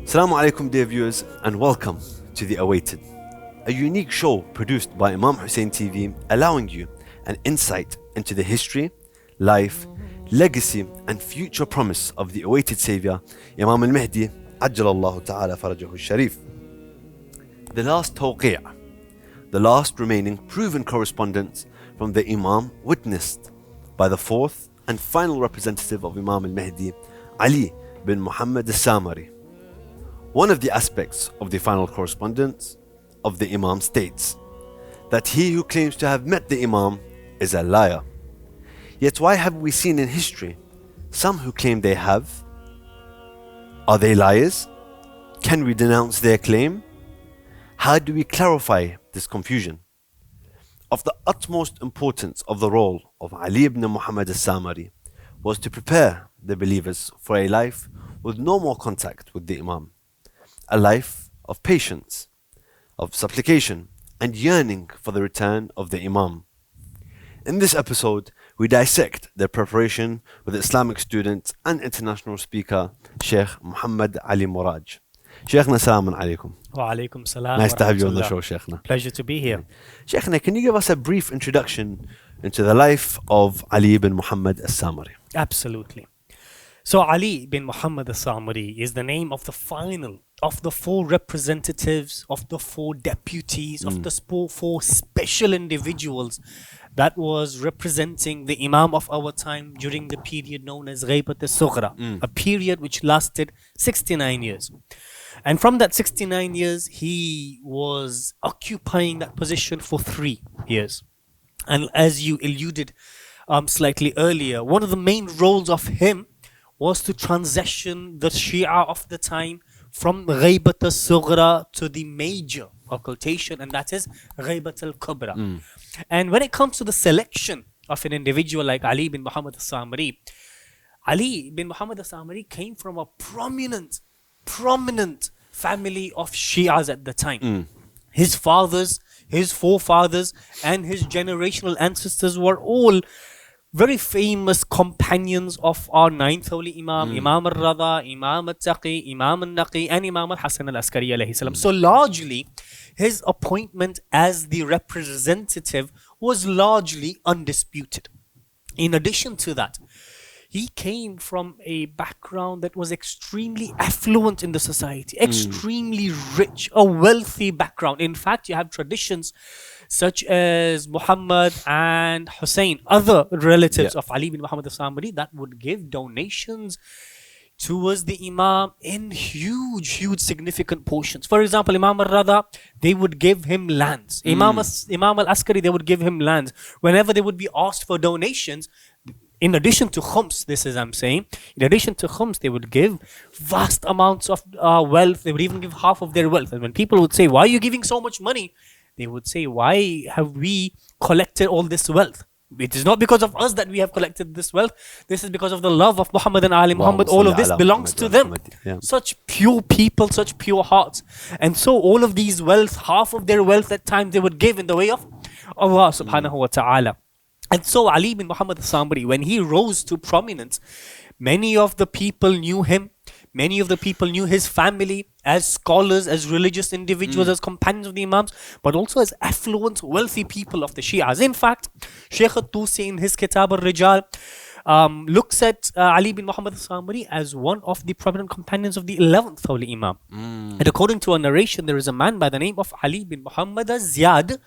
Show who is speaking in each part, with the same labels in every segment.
Speaker 1: Assalamu alaikum, dear viewers, and welcome to The Awaited, a unique show produced by Imam Hussein TV, allowing you an insight into the history, life, legacy, and future promise of the awaited Savior, Imam al-Mahdi, Ajjalallahu ta'ala farajahu sharif. The last tawqi', the last remaining proven correspondence from the Imam witnessed by the fourth and final representative of Imam al-Mahdi, Ali bin Muhammad Samari. One of the aspects of the final correspondence of the Imam states that he who claims to have met the Imam is a liar. Yet why have we seen in history some who claim they have? Are they liars? Can we denounce their claim? How do we clarify this confusion? Of the utmost importance of the role of Ali ibn Muhammad al-Samari was to prepare the believers for a life with no more contact with the Imam, a life of patience, of supplication, and yearning for the return of the Imam. In this episode, we dissect their preparation with Islamic student and international speaker, Sheikh Mohammed Ali Muraj. Sheikhna, salamun alaikum.
Speaker 2: Wa alaikum salam.
Speaker 1: Nice to have you on the show, Sheikhna.
Speaker 2: Pleasure to be here.
Speaker 1: Sheikhna, can you give us a brief introduction into the life of Ali ibn Muhammad al-Samari?
Speaker 2: Absolutely. So Ali bin Muhammad al-Samari is the name of the final of the four representatives, of the four deputies, of the four special individuals that was representing the Imam of our time during the period known as Ghaybat al-Sughra, a period which lasted 69 years. And from that 69 years, he was occupying that position for 3 years. And as you alluded slightly earlier, one of the main roles of him was to transition the Shia of the time from Ghaybat al-Sughra to the major occultation, and that is Ghaybat al-Kubra. And when it comes to the selection of an individual like Ali bin Muhammad al-Samari, Ali bin Muhammad al-Samari came from a prominent family of Shias at the time. His fathers, his forefathers, and his generational ancestors were all very famous companions of our ninth holy Imam, Imam al-Rada, Imam al-Taqi, Imam al-Naqi, and Imam al-Hasan al-Askari alayhi salam. So largely, his appointment as the representative was largely undisputed. In addition to that, he came from a background that was extremely affluent in the society, extremely rich, a wealthy background. In fact, you have traditions such as Muhammad and Hussein, other relatives of Ali bin Muhammad al-Samari, that would give donations towards the Imam in huge significant portions. For example, Imam al-Rada, they would give him lands. Imam al-Askari, they would give him lands. Whenever they would be asked for donations, in addition to khums, this is I'm saying, in addition to khums, they would give vast amounts of wealth. They would even give half of their wealth. And when people would say, why are you giving so much money? They would say, why have we collected all this wealth? It is not because of us that we have collected this wealth. This is because of the love of Muhammad and Ali Muhammad. All of this belongs to them. Such pure people, such pure hearts. And so all of these wealth, half of their wealth at times they would give in the way of Allah subhanahu wa ta'ala. And so Ali bin Muhammad al-Samari, when he rose to prominence, many of the people knew him. Many of the people knew his family as scholars, as religious individuals, as companions of the Imams, but also as affluent, wealthy people of the Shias. In fact, Shaykh al-Tusi in his Kitab al-Rijal looks at Ali bin Muhammad al-Samari as one of the prominent companions of the 11th Holy Imam. And according to a narration, there is a man by the name of Ali bin Muhammad al-Ziyad.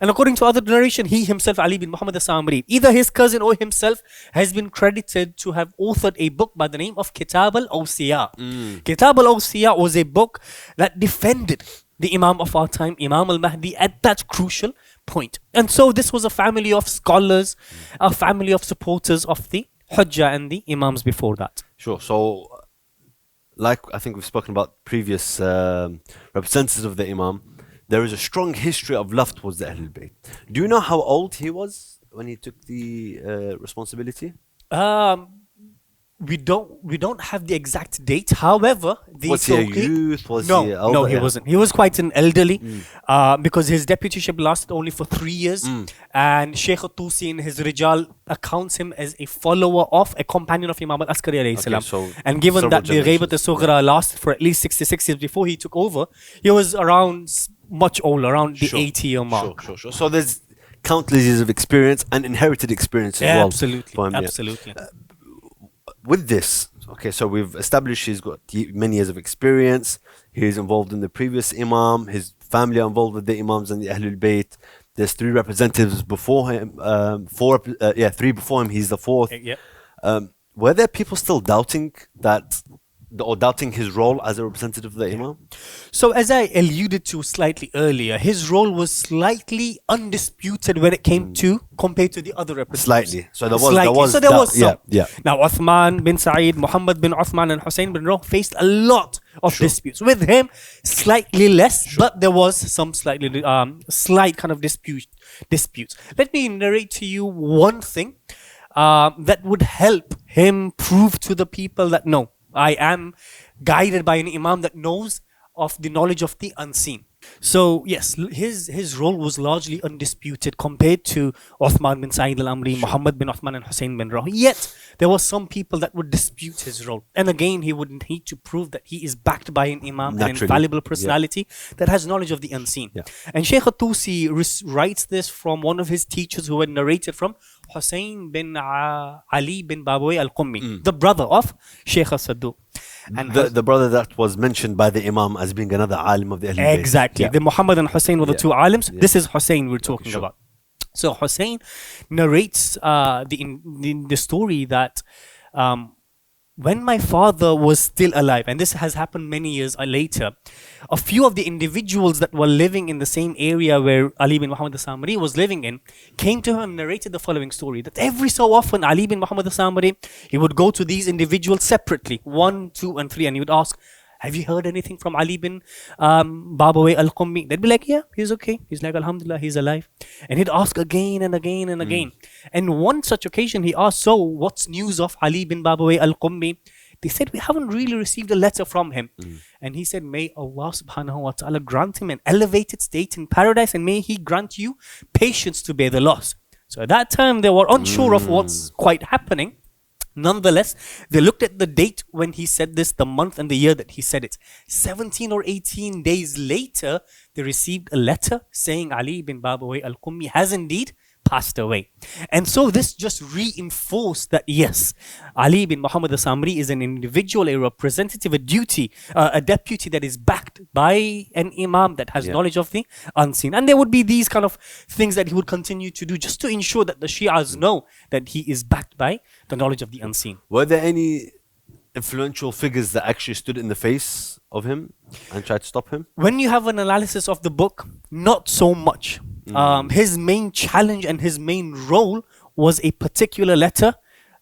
Speaker 2: And according to other narration, he himself, Ali bin Muhammad al-Samari, either his cousin or himself, has been credited to have authored a book by the name of Kitab al-Awsiya. Kitab al-Awsiya was a book that defended the Imam of our time, Imam al-Mahdi, at that crucial point. And so this was a family of scholars, a family of supporters of the Hujjah and the Imams before that.
Speaker 1: Sure. So, like I think we've spoken about previous representatives of the Imam, there is a strong history of love towards the Ahlul Bayt. Do you know how old he was when he took the responsibility?
Speaker 2: we don't have the exact date. However, the
Speaker 1: Was he a youth? Was
Speaker 2: no,
Speaker 1: he elder?
Speaker 2: no, he
Speaker 1: Yeah.
Speaker 2: wasn't. He was quite an elderly, because his deputyship lasted only for 3 years, and Sheikh Tusi in his Rijal accounts him as a follower of a companion of Imam al-Askari alayhi salam.
Speaker 1: so
Speaker 2: And given
Speaker 1: several
Speaker 2: that the Ghaibat
Speaker 1: generations.
Speaker 2: al-Sughra lasted for at least 66 years before he took over, he was around much older, around the
Speaker 1: Sure.
Speaker 2: 80-year mark.
Speaker 1: Sure. So there's countless years of experience and inherited experience as well.
Speaker 2: Absolutely,
Speaker 1: for him, yeah.
Speaker 2: absolutely.
Speaker 1: With this, okay, so we've established he's got many years of experience. He's involved in the previous Imam. His family are involved with the Imams and the Ahlul Bayt. There's 3 representatives before him. 3 before him. He's the 4th.
Speaker 2: Yeah.
Speaker 1: Were there people still doubting that, or doubting his role as a representative of the Imam?
Speaker 2: So as I alluded to slightly earlier, his role was slightly undisputed when it came to compared to the other representatives.
Speaker 1: Slightly. So there was
Speaker 2: So there was
Speaker 1: doubt.
Speaker 2: some.
Speaker 1: Yeah.
Speaker 2: Now Uthman bin Sa'id, Muhammad bin Uthman, and Hussein bin Ruh faced a lot of disputes. With him, slightly less, but there was some slight kind of disputes. Let me narrate to you one thing that would help him prove to the people that no, I am guided by an Imam that knows of the knowledge of the unseen. So yes, his role was largely undisputed compared to Uthman bin Sa'id al-Amri, Muhammad bin Uthman, and Hussein bin Ruh. Yet there were some people that would dispute his role, and again he would need to prove that he is backed by an Imam, an
Speaker 1: Naturally.
Speaker 2: infallible personality that has knowledge of the unseen.
Speaker 1: Yeah.
Speaker 2: And Shaykh Tusi writes this from one of his teachers who had narrated from Hussein bin Ali bin Babawayh al-Qummi, the brother of Shaykh Sadduq. And
Speaker 1: The brother that was mentioned by the Imam as being another alim of the Ahlul Bayt.
Speaker 2: exactly.
Speaker 1: Yeah.
Speaker 2: The Muhammad and Hussein were the 2 alims.
Speaker 1: Yeah.
Speaker 2: This is Hussein we're talking
Speaker 1: sure.
Speaker 2: about. So Hussein narrates the story that when my father was still alive, and this has happened many years later, a few of the individuals that were living in the same area where Ali bin Muhammad al-Samari was living in came to him and narrated the following story, that every so often Ali bin Muhammad al-Samari, he would go to these individuals separately, 1, 2 and 3, and he would ask, have you heard anything from Ali bin Babawayh al-Qummi? They'd be like, yeah, he's okay. He's like, alhamdulillah, he's alive. And he'd ask again and again and again. And one such occasion he asked, so what's news of Ali bin Babawayh al-Qummi? They said, we haven't really received a letter from him. And he said, may Allah subhanahu wa ta'ala grant him an elevated state in paradise, and may he grant you patience to bear the loss. So at that time they were unsure of what's quite happening. Nonetheless, they looked at the date when he said this, the month and the year that he said it. 17 or 18 days later, they received a letter saying Ali bin Babawayh al-Qummi has indeed passed away. And so this just reinforced that yes, Ali bin Muhammad al-Samri is an individual, a representative, a deputy that is backed by an Imam that has knowledge of the unseen. And there would be these kind of things that he would continue to do just to ensure that the Shias know that he is backed by the knowledge of the unseen.
Speaker 1: Were there any influential figures that actually stood in the face of him and tried to stop him?
Speaker 2: When you have an analysis of the book, not so much. His main challenge and his main role was a particular letter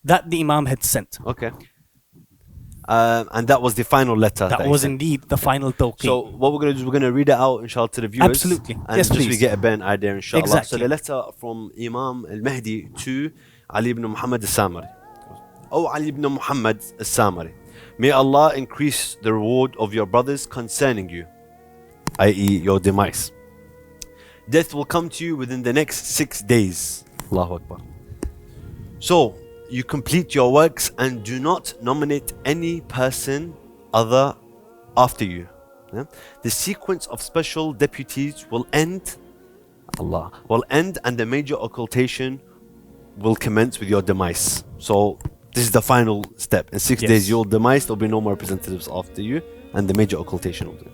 Speaker 2: that the Imam had sent.
Speaker 1: Okay. And that was the final letter.
Speaker 2: That
Speaker 1: he
Speaker 2: was
Speaker 1: sent.
Speaker 2: indeed the final tawqi.
Speaker 1: So what we're going to do is we're going to read it out, inshallah, to the viewers.
Speaker 2: Absolutely.
Speaker 1: And
Speaker 2: Yes,
Speaker 1: just
Speaker 2: please.
Speaker 1: we get a better idea, inshallah.
Speaker 2: Exactly.
Speaker 1: So the letter from Imam al-Mahdi to Ali ibn Muhammad al-Samari. Oh, Ali ibn Muhammad al-Samari, may Allah increase the reward of your brothers concerning you, i.e. your demise. Death will come to you within the next 6 days. Allahu Akbar. So, you complete your works and do not nominate any person other after you. Yeah? The sequence of special deputies will end, and the major occultation will commence with your demise. So, this is the final step. In 6 days, you'll demise, there'll be no more representatives after you, and the major occultation will do.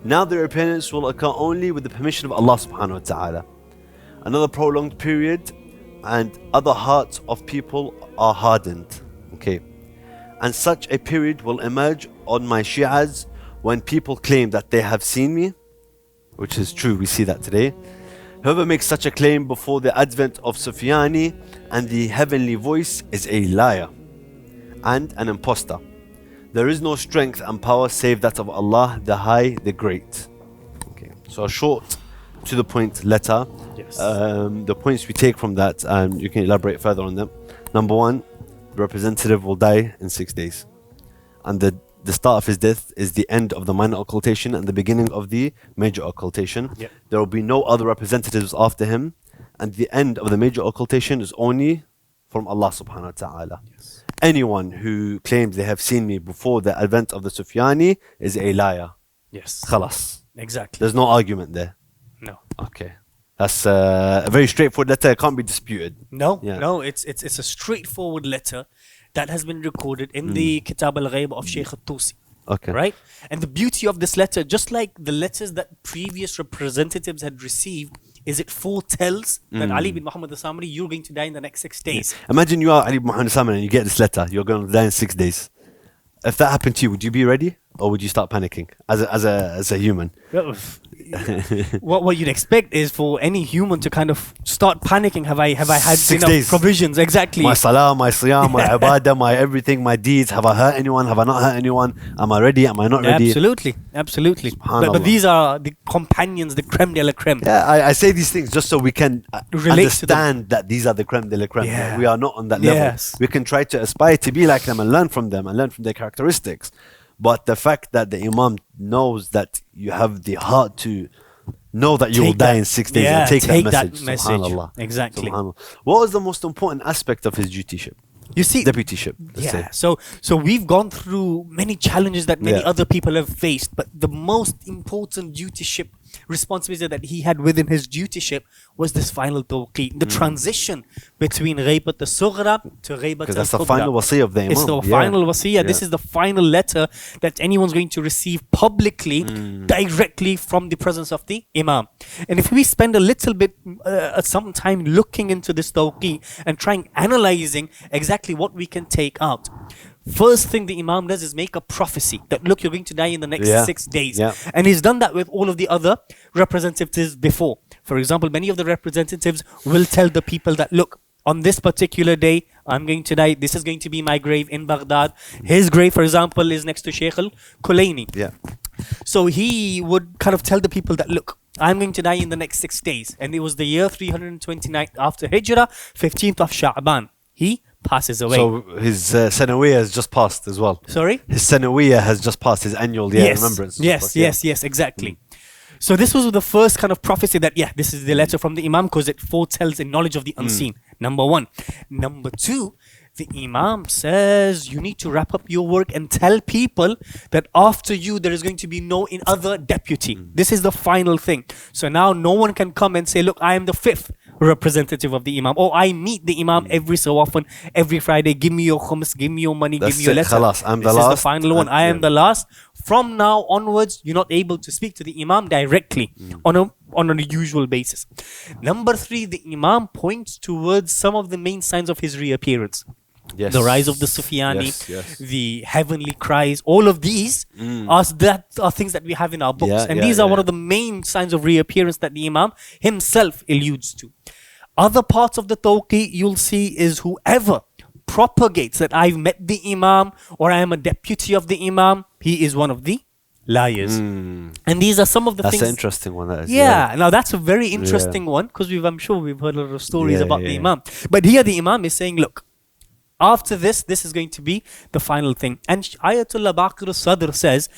Speaker 1: Now the repentance will occur only with the permission of Allah subhanahu wa ta'ala. Another prolonged period, and other hearts of people are hardened. Okay. And such a period will emerge on my Shi'as when people claim that they have seen me, which is true, we see that today. Whoever makes such a claim before the advent of Sufyani and the heavenly voice is a liar and an impostor. There is no strength and power save that of Allah, the High, the Great. Okay, so a short, to the point letter.
Speaker 2: Yes.
Speaker 1: The points we take from that, and you can elaborate further on them. Number one, the representative will die in 6 days. And the start of his death is the end of the minor occultation and the beginning of the major occultation.
Speaker 2: Yep.
Speaker 1: There will be no other representatives after him. And the end of the major occultation is only from Allah subhanahu wa ta'ala.
Speaker 2: Yes.
Speaker 1: Anyone who claims they have seen me before the advent of the Sufyani is a liar.
Speaker 2: Yes.
Speaker 1: Khalas.
Speaker 2: Exactly.
Speaker 1: There's no argument there.
Speaker 2: No.
Speaker 1: Okay. That's a very straightforward letter. It can't be disputed.
Speaker 2: No.
Speaker 1: Yeah.
Speaker 2: No. It's a straightforward letter that has been recorded in the Kitab al-Ghaib of Sheikh al-Tusi.
Speaker 1: Okay.
Speaker 2: Right? And the beauty of this letter, just like the letters that previous representatives had received, is it foretells that Ali bin Muhammad al-Samari, you're going to die in the next 6 days.
Speaker 1: Imagine you are Ali bin Muhammad al-Samari and you get this letter. You're going to die in 6 days. If that happened to you, would you be ready? Or would you start panicking as a human?
Speaker 2: What you'd expect is for any human to kind of start panicking. Have I had
Speaker 1: 6
Speaker 2: enough
Speaker 1: days.
Speaker 2: provisions? Exactly.
Speaker 1: My salah, my siyam, my ibadah, my everything, my deeds. Have I hurt anyone? Have I not hurt anyone? Am I ready? Am I not ready?
Speaker 2: Absolutely.
Speaker 1: Subhanallah.
Speaker 2: But these are the companions, the creme de la creme.
Speaker 1: Yeah, I say these things just so we can
Speaker 2: Relate to them.
Speaker 1: understand that these are the creme de la creme.
Speaker 2: Yeah.
Speaker 1: We are not on that level.
Speaker 2: Yes.
Speaker 1: We can try to aspire to be like them and learn from them and learn from their characteristics. But the fact that the Imam knows that you have the heart to know that you will die in 6 days and take that message. Subhanallah.
Speaker 2: Exactly.
Speaker 1: Subhanallah. What was the most important aspect of his dutyship?
Speaker 2: You see,
Speaker 1: Deputyship, let's say.
Speaker 2: So we've gone through many challenges that many
Speaker 1: Yeah.
Speaker 2: other people have faced, but the most important dutyship responsibility that he had within his dutyship was this final tawqeed, the transition between Ghaybat al-Sughra to Ghaybat
Speaker 1: Because that's the
Speaker 2: al-Kubra.
Speaker 1: final wasiyah of the Imam.
Speaker 2: It's the final wasiyah. This is the final letter that anyone's going to receive publicly, directly from the presence of the Imam. And if we spend a little bit, some time looking into this tawqeed and trying analyzing exactly what we can take out. First thing the Imam does is make a prophecy that look, you're going to die in the next 6 days.
Speaker 1: Yeah.
Speaker 2: And he's done that with all of the other representatives before. For example, many of the representatives will tell the people that look, on this particular day, I'm going to die. This is going to be my grave in Baghdad. His grave, for example, is next to Sheikh al-Kulaini.
Speaker 1: Yeah.
Speaker 2: So he would kind of tell the people that, look, I'm going to die in the next 6 days. And it was the year 329 after Hijrah, 15th of Sha'ban. He passes away.
Speaker 1: So his Sanawiyah has just passed as well.
Speaker 2: Sorry?
Speaker 1: His Sanawiyah has just passed, his annual year remembrance.
Speaker 2: Yes, exactly. So this was the first kind of prophecy that, this is the letter from the Imam because it foretells a knowledge of the unseen. Number one. Number two, the Imam says you need to wrap up your work and tell people that after you there is going to be no other deputy. This is the final thing. So now no one can come and say, look, I am the fifth representative of the Imam, or I meet the Imam every so often, every Friday, give me your khums, give me your money, give me your letter.
Speaker 1: Khalas, I'm
Speaker 2: this
Speaker 1: the
Speaker 2: is
Speaker 1: last.
Speaker 2: the final one. I am the last. From now onwards, you're not able to speak to the Imam directly on a usual basis. Number three, the Imam points towards some of the main signs of his reappearance.
Speaker 1: Yes.
Speaker 2: The rise of the Sufyani,
Speaker 1: Yes.
Speaker 2: the heavenly cries, all of these are things that we have in our books. And these are one of the main signs of reappearance that the Imam himself alludes to. Other parts of the tawqi you'll see is whoever propagates that I've met the Imam or I am a deputy of the Imam, he is one of the liars. And these are some of the things.
Speaker 1: That's an interesting one. That is,
Speaker 2: Now that's a very interesting one because I'm sure we've heard a lot of stories about the Imam. But here the Imam is saying, look, after this is going to be the final thing. And Ayatollah Baqir al-Sadr says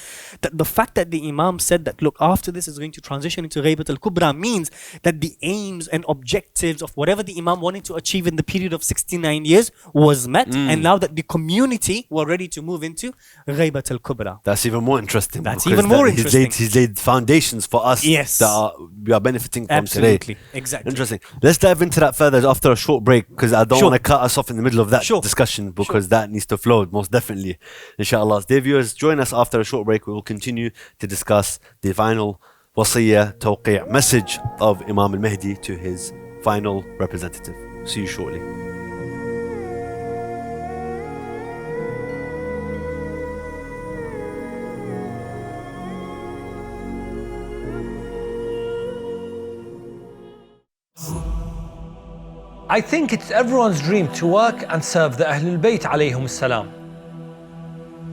Speaker 2: that the fact that the Imam said that, look, after this is going to transition into Ghaybat al-Kubra means that the aims and objectives of whatever the Imam wanted to achieve in the period of 69 years was met. And now that the community were ready to move into Ghaybat al-Kubra.
Speaker 1: That's even more interesting.
Speaker 2: That's even more interesting.
Speaker 1: He's laid foundations for us that we are benefiting from today.
Speaker 2: Exactly.
Speaker 1: Interesting. Let's dive into that further after a short break because I don't want to cut us off in the middle of that discussion because that needs to flow most definitely. Inshallah. Dear viewers, join us after a short break. We will continue to discuss the final wasiyah tawqi' message of Imam al-Mahdi to his final representative. See you shortly.
Speaker 3: I think it's everyone's dream to work and serve the Ahlul Bayt alayhum salam.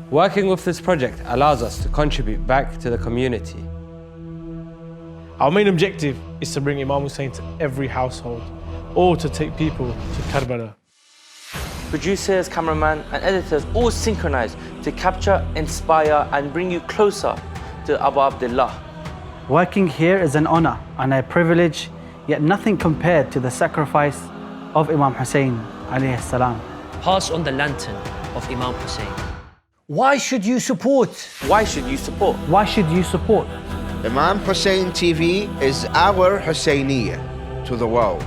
Speaker 4: Working with this project allows us to contribute back to the community.
Speaker 5: Our main objective is to bring Imam Hussein to every household or to take people to Karbala.
Speaker 6: producers, cameraman and editors all synchronize to capture, inspire and bring you closer to Abu Abdullah.
Speaker 7: Working here is an honor and a privilege, yet nothing compared to the sacrifice of Imam Hussein alayhi salam.
Speaker 8: Pass on the lantern of Imam Hussein.
Speaker 3: Why should you support?
Speaker 6: Why should you support?
Speaker 7: Why should you support?
Speaker 9: Imam Hussein TV is our Husseiniyyah to the world.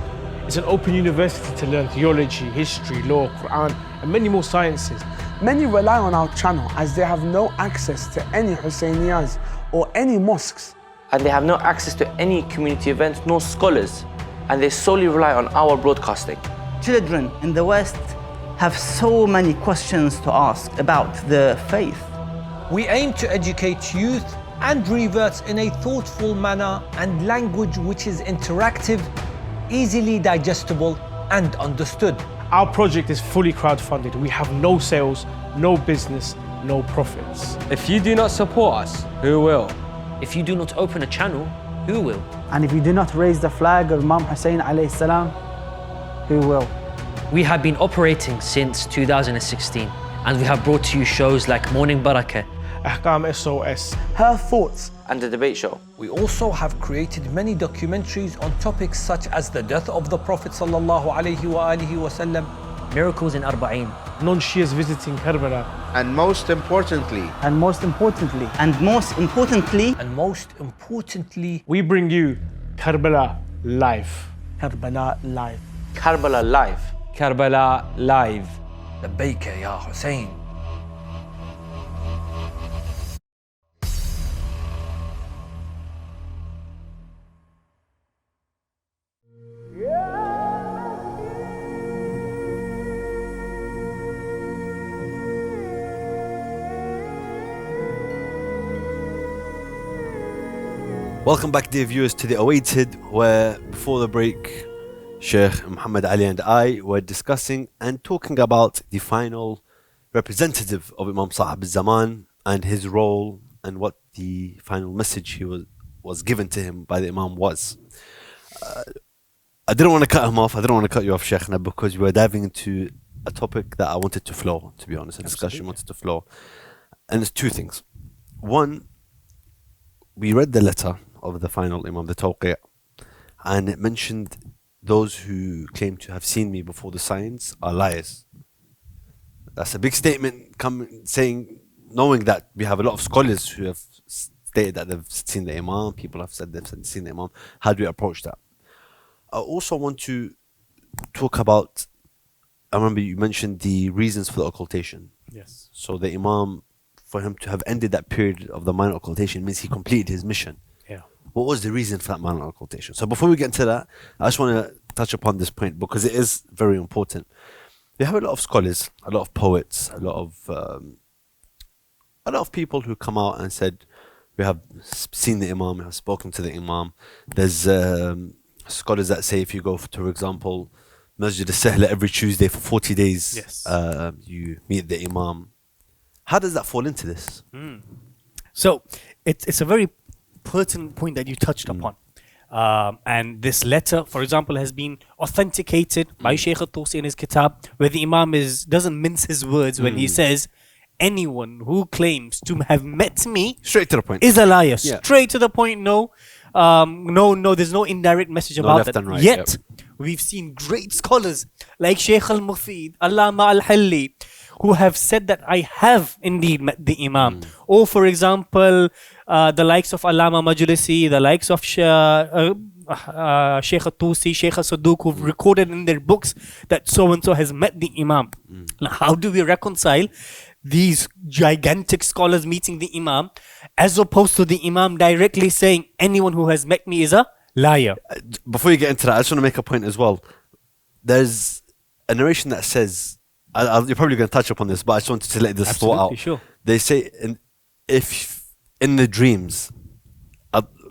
Speaker 5: It's an open university to learn theology, history, law, Quran, and many more sciences.
Speaker 10: Many rely on our channel as they have no access to any Husseiniyyahs or any mosques.
Speaker 6: And they have no access to any community events nor scholars, and they solely rely on our broadcasting.
Speaker 11: Children in the West have so many questions to ask about the faith.
Speaker 3: We aim to educate youth and reverts in a thoughtful manner and language which is interactive, easily digestible and understood.
Speaker 5: Our project is fully crowdfunded. We have no sales, no business, no profits.
Speaker 4: If you do not support us, who will?
Speaker 8: If you do not open a channel, who will?
Speaker 7: And if you do not raise the flag of Imam Hussein alayhi salam, who will?
Speaker 8: We have been operating since 2016 and we have brought to you shows like Morning Barakah,
Speaker 5: Ahkam SOS,
Speaker 10: Her thoughts
Speaker 6: And the debate show.
Speaker 3: We also have created many documentaries on topics such as the death of the Prophet sallallahu alaihi wasallam,
Speaker 8: Miracles in Arba'een,
Speaker 5: non-Shias visiting Karbala.
Speaker 9: And most importantly,
Speaker 7: And most importantly,
Speaker 5: We bring you Karbala live.
Speaker 10: Karbala live.
Speaker 6: Karbala live.
Speaker 4: Karbala live.
Speaker 3: لبيك يا حسين.
Speaker 1: Welcome back, dear viewers, to The Awaited, where before the break, Sheikh Mohammed Ali and I were discussing and talking about the final representative of Imam Sahib al-Zaman and his role and what the final message he was given to him by the Imam was. I didn't want to cut him off. I didn't want to cut you off, Sheikhna, because we were diving into a topic that I wanted to flow, to be honest, a discussion wanted to flow. And it's two things. One, we read the letter of the final Imam, the Tawqi', and it mentioned those who claim to have seen me before the signs are liars. That's a big statement saying, knowing that we have a lot of scholars who have stated that they've seen the Imam, people have said they've seen the Imam. How do we approach that? I also want to talk about, I remember you mentioned the reasons for the occultation.
Speaker 2: Yes.
Speaker 1: So the Imam, for him to have ended that period of the minor occultation means he completed his mission.
Speaker 2: Yeah.
Speaker 1: What was the reason for that minor occultation? So before we get into that, I just want to touch upon this point because it is very important. We have a lot of scholars, a lot of poets, a lot of people who come out and said, we have seen the Imam, we have spoken to the Imam. There's scholars that say if you go, for example, Masjid al-Sahla every Tuesday for 40 days,
Speaker 2: Yes.
Speaker 1: You meet the Imam. How does that fall into this?
Speaker 2: So it's a very pertinent point that you touched upon. And this letter, for example, has been authenticated by Shaykh al-Tusi in his kitab, where the Imam doesn't mince his words when he says, anyone who claims to have met me
Speaker 1: Straight to the point.
Speaker 2: is a liar.
Speaker 1: Yeah.
Speaker 2: Straight to the point, no. No, there's no indirect message
Speaker 1: No
Speaker 2: about
Speaker 1: left
Speaker 2: that.
Speaker 1: and right,
Speaker 2: Yet, we've seen great scholars like Shaykh al-Mufid, Allama al-Halli, who have said that I have indeed met the Imam. Or, for example, the likes of Allama Majlisi, the likes of Shaykh al-Tusi, Shaykh al-Saduq, who've recorded in their books that so-and-so has met the Imam. Now, how do we reconcile these gigantic scholars meeting the Imam as opposed to the Imam directly saying anyone who has met me is a liar?
Speaker 1: Before you get into that, I just want to make a point as well. There's a narration that says, you're probably going to touch upon this, but I just wanted to let this thought out.
Speaker 2: Sure.
Speaker 1: They say, if in the dreams,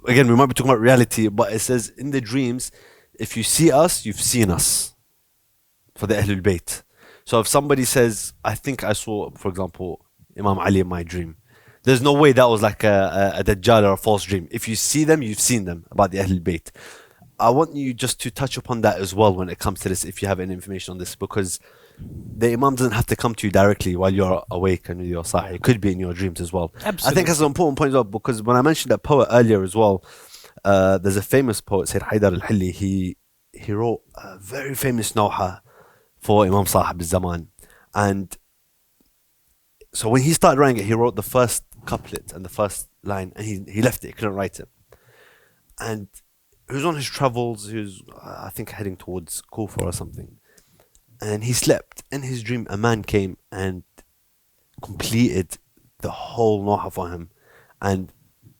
Speaker 1: again, we might be talking about reality, but it says in the dreams, if you see us, you've seen us. For the Ahlul Bayt. So if somebody says, I think I saw, for example, Imam Ali in my dream, there's no way that was like a Dajjal or a false dream. If you see them, you've seen them, about the Ahlul Bayt. I want you just to touch upon that as well when it comes to this, if you have any information on this, because the Imam doesn't have to come to you directly while you're awake and you're sahih. It could be in your dreams as well.
Speaker 2: Absolutely.
Speaker 1: I think that's an important point as well, because when I mentioned that poet earlier as well, there's a famous poet, Sayyid Haidar al-Hilli. He wrote a very famous nawha for Imam Sahib al-Zaman. And so when he started writing it, he wrote the first couplet and the first line, and he left it, he couldn't write it. And he was on his travels, he was, I think, heading towards Kufa or something. And he slept. In his dream, a man came and completed the whole nawha for him. And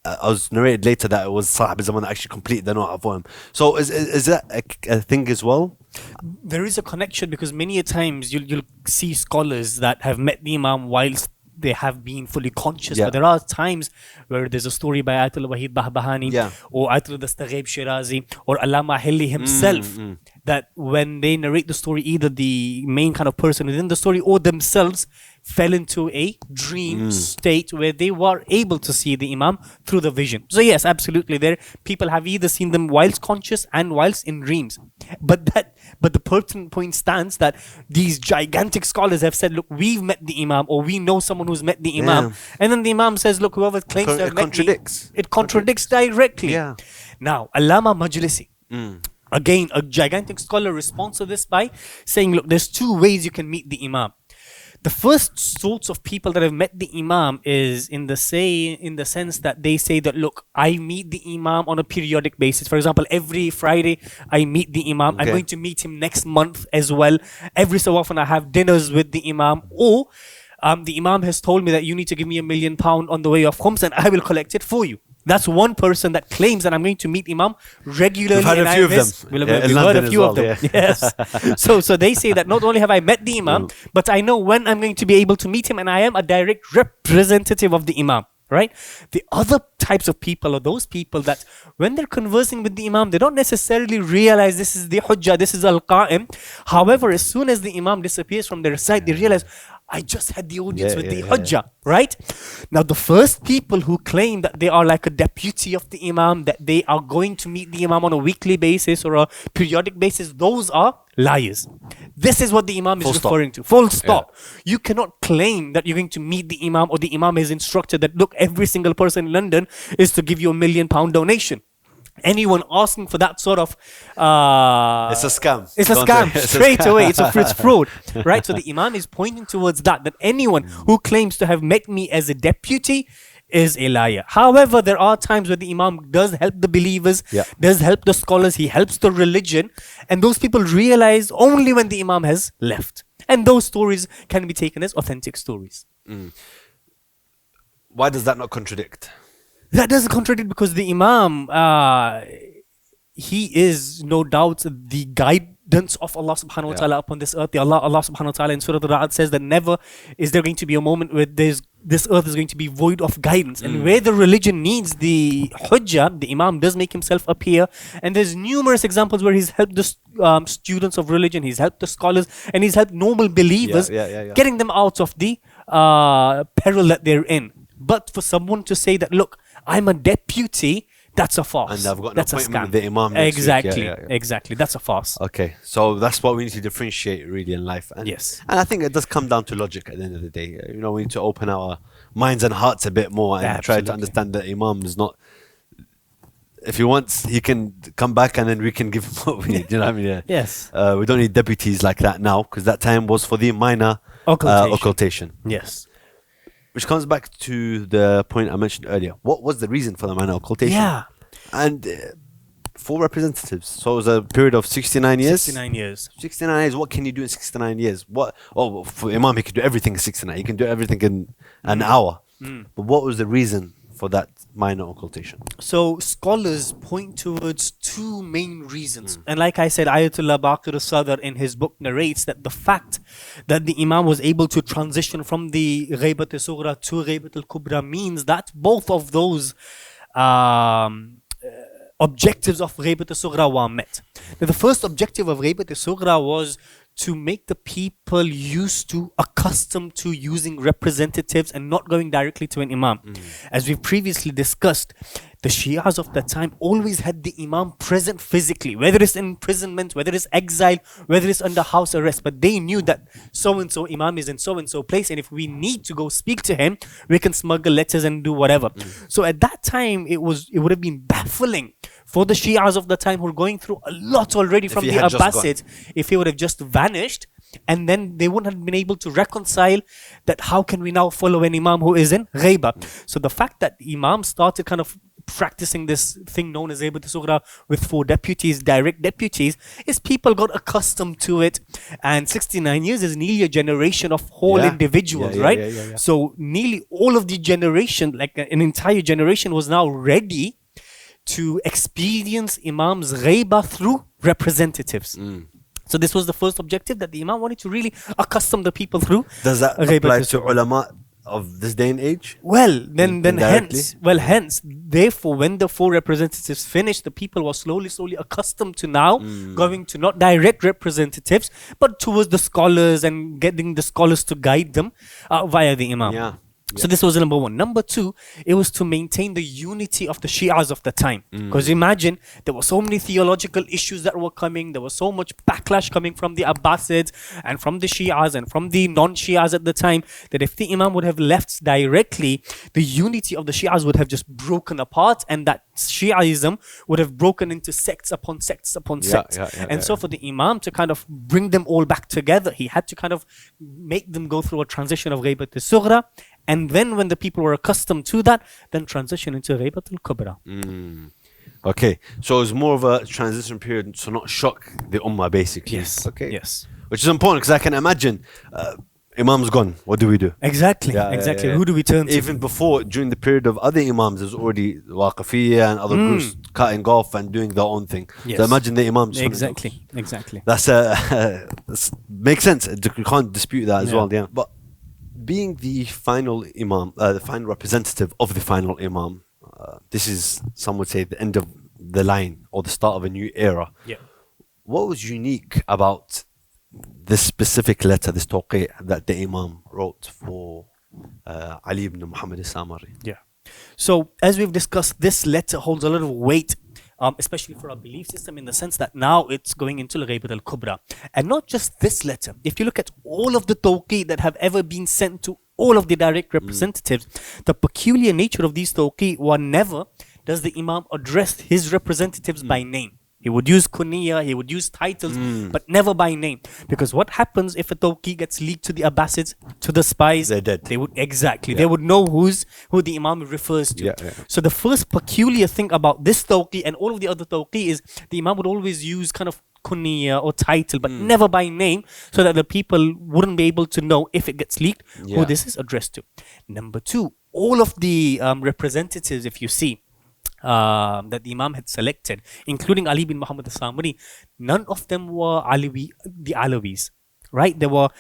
Speaker 1: I was narrated later that it was Sahib al-Zaman that actually completed the nawha for him. So is that a thing as well?
Speaker 2: There is a connection, because many a times you'll see scholars that have met the Imam whilst they have been fully conscious.
Speaker 1: Yeah.
Speaker 2: But there are times where there's a story by Ayatollah Wahid Bahbahani or Ayatollah Dastaghaib Shirazi or Allama Hilli himself, that when they narrate the story, either the main kind of person within the story or themselves fell into a dream state where they were able to see the Imam through the vision. So yes, absolutely, there people have either seen them whilst conscious and whilst in dreams. But the pertinent point stands that these gigantic scholars have said, look, we've met the Imam, or we know someone who's met the Imam, and then the Imam says, look, whoever claims to have met me, it contradicts directly. Now, Allama Majlisi, again, a gigantic scholar, responds to this by saying, look, there's two ways you can meet the Imam. The first sorts of people that have met the Imam is in the sense that they say that, look, I meet the Imam on a periodic basis. For example, every Friday I meet the Imam. I'm going to meet him next month as well. Every so often I have dinners with the Imam. Or the Imam has told me that you need to give me £1 million on the way of Khums and I will collect it for you. That's one person that claims that I'm going to meet Imam regularly.
Speaker 1: We've heard a few of them.
Speaker 2: We've heard a few of them. Yes. So they say that not only have I met the Imam, but I know when I'm going to be able to meet him, and I am a direct representative of the Imam. Right? The other types of people are those people that when they're conversing with the Imam, they don't necessarily realize this is the Hujjah, this is Al-Qa'im. However, as soon as the Imam disappears from their sight, they realize, I just had the audience with the Hujjah, right? Now, the first people who claim that they are like a deputy of the Imam, that they are going to meet the Imam on a weekly basis or a periodic basis, those are liars. This is what the Imam is referring to. Full stop. You cannot claim that you're going to meet the Imam, or the Imam has instructed that, look, every single person in London is to give you £1 million donation. Anyone asking for that sort of
Speaker 1: it's a scam.
Speaker 2: It's a scam straight away. It's fraud, right? So the Imam is pointing towards that anyone who claims to have met me as a deputy is a liar. However, there are times where the Imam does help the believers, does help the scholars, he helps the religion, and those people realize only when the Imam has left. And those stories can be taken as authentic stories.
Speaker 1: Why does that not contradict?
Speaker 2: That doesn't contradict, because the Imam, he is no doubt the guidance of Allah subhanahu wa ta'ala upon this earth. Allah subhanahu wa ta'ala in Surah Al-Ra'd says that never is there going to be a moment where this earth is going to be void of guidance. And where the religion needs the Hujjah, the Imam does make himself appear. And there's numerous examples where he's helped the students of religion, he's helped the scholars, and he's helped normal believers, getting them out of the peril that they're in. But for someone to say that, look, I'm a deputy, that's a farce.
Speaker 1: And I've got an
Speaker 2: that's
Speaker 1: appointment
Speaker 2: a scam.
Speaker 1: with the Imam next week.
Speaker 2: Exactly. That's a farce.
Speaker 1: Okay, so that's what we need to differentiate really in life. And,
Speaker 2: yes.
Speaker 1: And I think it does come down to logic at the end of the day. You know, we need to open our minds and hearts a bit more and try to understand that Imam is not... If he wants, he can come back and then we can give him what we need. You know what I mean?
Speaker 2: Yes.
Speaker 1: We don't need deputies like that now, because that time was for the minor occultation.
Speaker 2: Yes.
Speaker 1: Which comes back to the point I mentioned earlier. What was the reason for the minor occultation?
Speaker 2: Yeah.
Speaker 1: And 4 representatives. So it was a period of 69 years.
Speaker 2: 69 years.
Speaker 1: 69 years. What can you do in 69 years? What? Oh, for Imam, he can do everything in 69. He can do everything in an hour. But what was the reason for that minor occultation?
Speaker 2: So scholars point towards 2 main reasons. And like I said, Ayatollah Baqir al-Sadr in his book narrates that the fact that the Imam was able to transition from the Ghaybat al-Sughra to Ghaybat al-Kubra means that both of those objectives of Ghaybat al-Sughra were met. Now, the first objective of Ghaybat al-Sughra was to make the people used to, accustomed to using representatives and not going directly to an imam. As we've previously discussed, the Shias of that time always had the imam present physically, whether it's in imprisonment, whether it's exile, whether it's under house arrest. But they knew that so-and-so imam is in so-and-so place, and if we need to go speak to him, we can smuggle letters and do whatever. So at that time, it would have been baffling for the Shias of the time, who were going through a lot already from the Abbasids, if he would have just vanished, and then they wouldn't have been able to reconcile that how can we now follow an imam who is in ghaiba. So the fact that the imam started kind of practicing this thing known as Ghaibat al-Sughra with 4 deputies, direct deputies, is people got accustomed to it. And 69 years is nearly a generation of whole individuals, right? So nearly all of the generation, like an entire generation, was now ready to experience Imam's ghaiba through representatives. So this was the first objective that the Imam wanted to really accustom the people through.
Speaker 1: Does that apply to ulama of this day and age?
Speaker 2: Well, then hence, therefore, when the 4 representatives finished, the people were slowly accustomed to now going to not direct representatives, but towards the scholars and getting the scholars to guide them via the Imam. So this was number 1. Number 2, it was to maintain the unity of the Shias of the time. Because imagine, there were so many theological issues that were coming. There was so much backlash coming from the Abbasids and from the Shias and from the non-Shias at the time, that if the Imam would have left directly, the unity of the Shias would have just broken apart, and that Shiaism would have broken into sects upon sects upon sects. And so for the Imam to kind of bring them all back together, he had to kind of make them go through a transition of Ghaibat al-Sughra, and then when the people were accustomed to that, then transition into Ghaibat al-Kubra.
Speaker 1: Okay, so it's more of a transition period to not shock the ummah, basically.
Speaker 2: Yes.
Speaker 1: Okay.
Speaker 2: Yes.
Speaker 1: Which is important, because I can imagine Imam's gone. What do we do?
Speaker 2: Exactly. Exactly. Who do we turn to?
Speaker 1: Even before, during the period of other Imams, there's already Waqifiyya and other groups cutting off and doing their own thing. So imagine the Imams.
Speaker 2: Exactly.
Speaker 1: That's makes sense. You can't dispute that as well. Yeah. But being the final Imam, the final representative of the final Imam, this is, some would say, the end of the line or the start of a new era.
Speaker 2: Yeah.
Speaker 1: What was unique about this specific letter, this tawqi' that the Imam wrote for Ali ibn Muhammad al-Samari?
Speaker 2: Yeah. So as we've discussed, this letter holds a lot of weight, especially for our belief system, in the sense that now it's going into Ghaibat al-Kubra. And not just this letter. If you look at all of the tawqi' that have ever been sent to all of the direct representatives, the peculiar nature of these tawqi' were never does the Imam address his representatives by name. He would use kunya, he would use titles, but never by name. Because what happens if a tawqi gets leaked to the Abbasids, to the spies?
Speaker 1: They're dead.
Speaker 2: They would they would know who the Imam refers to. So the first peculiar thing about this tawqi and all of the other tawqi is the Imam would always use kind of kunya or title, but never by name, so that the people wouldn't be able to know if it gets leaked who this is addressed to. Number 2, all of the representatives, if you see, that the Imam had selected, including Ali bin Muhammad al-Samari, none of them were the Alawis, right? They were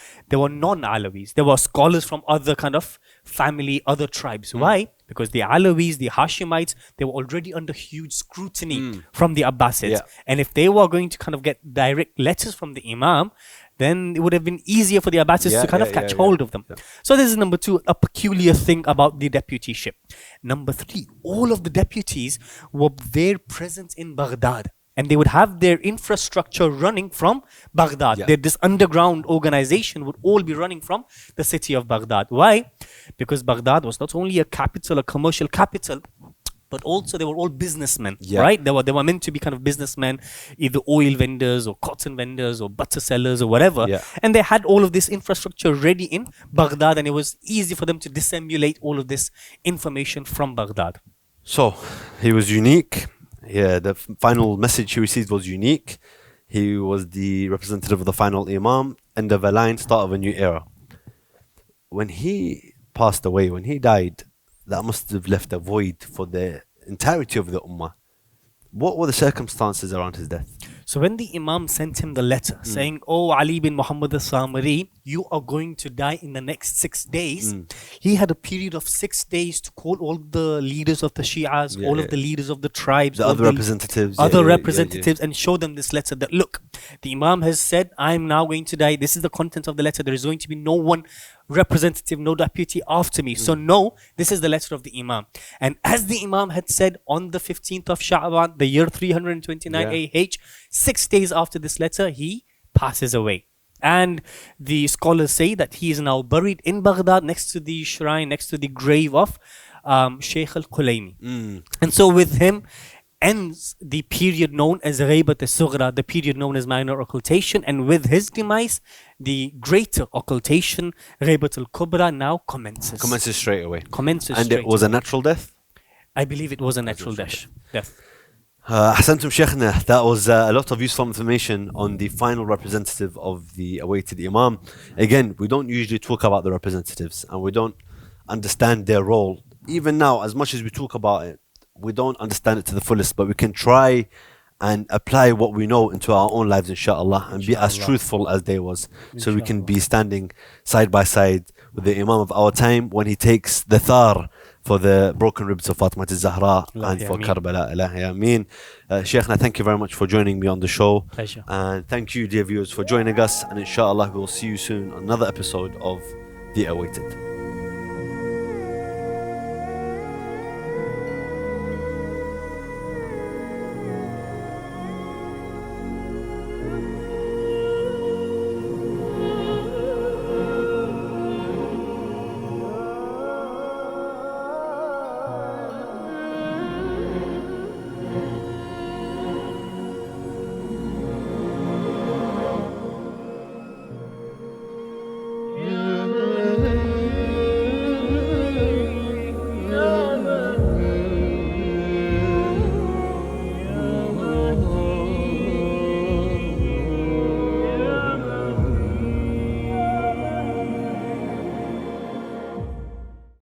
Speaker 2: non-Alawis. They were scholars from other kind of family, other tribes. Why? Because the Alawis, the Hashemites, they were already under huge scrutiny from the Abbasids. And if they were going to kind of get direct letters from the Imam, then it would have been easier for the Abbasids to kind of catch hold of them. So this is number 2, a peculiar thing about the deputyship. Number 3, all of the deputies were there present in Baghdad. And they would have their infrastructure running from Baghdad. This underground organization would all be running from the city of Baghdad. Why? Because Baghdad was not only a capital, a commercial capital, but also they were all businessmen, right? They were meant to be kind of businessmen, either oil vendors or cotton vendors or butter sellers or whatever. And they had all of this infrastructure ready in Baghdad, and it was easy for them to disseminate all of this information from Baghdad.
Speaker 1: So he was unique. The final message he received was unique. He was the representative of the final Imam, end of a line, start of a new era. When he passed away, when he died, that must have left a void for the entirety of the Ummah. What were the circumstances around his death?
Speaker 2: So when the Imam sent him the letter saying, "Oh Ali bin Muhammad al-Samari, you are going to die in the next 6 days," he had a period of 6 days to call all the leaders of the Shi'as, all of the leaders of the tribes,
Speaker 1: the other representatives,
Speaker 2: and show them this letter that, look, the Imam has said, I'm now going to die. This is the content of the letter. There is going to be no one representative, no deputy after me. So no, this is the letter of the Imam. And as the Imam had said on the 15th of Sha'ban, the year 329 AH, 6 days after this letter, he passes away. And the scholars say that he is now buried in Baghdad next to the shrine, next to the grave of Sheikh al-Qulaymi. And so with him ends the period known as Ghaybat al-Sughra, the period known as minor occultation. And with his demise, the greater occultation, Ghaybat al-Kubra, now commences.
Speaker 1: Commences straight away.
Speaker 2: And
Speaker 1: it was a natural death?
Speaker 2: I believe it was a natural death.
Speaker 1: Ahsantum Sheikhna, that was a lot of useful information on the final representative of the awaited Imam. Again, we don't usually talk about the representatives and we don't understand their role. Even now, as much as we talk about it, we don't understand it to the fullest, but we can try and apply what we know into our own lives, inshallah, and be as truthful as they was. So we can be standing side by side with the Imam of our time when he takes the thar for the broken ribs of Fatima al-Zahra and for Karbala. Ilahi Ameen. Sheikhna, thank you very much for joining me on the show.
Speaker 2: Pleasure.
Speaker 1: And thank you, dear viewers, for joining us. And inshallah, we'll see you soon on another episode of The Awaited.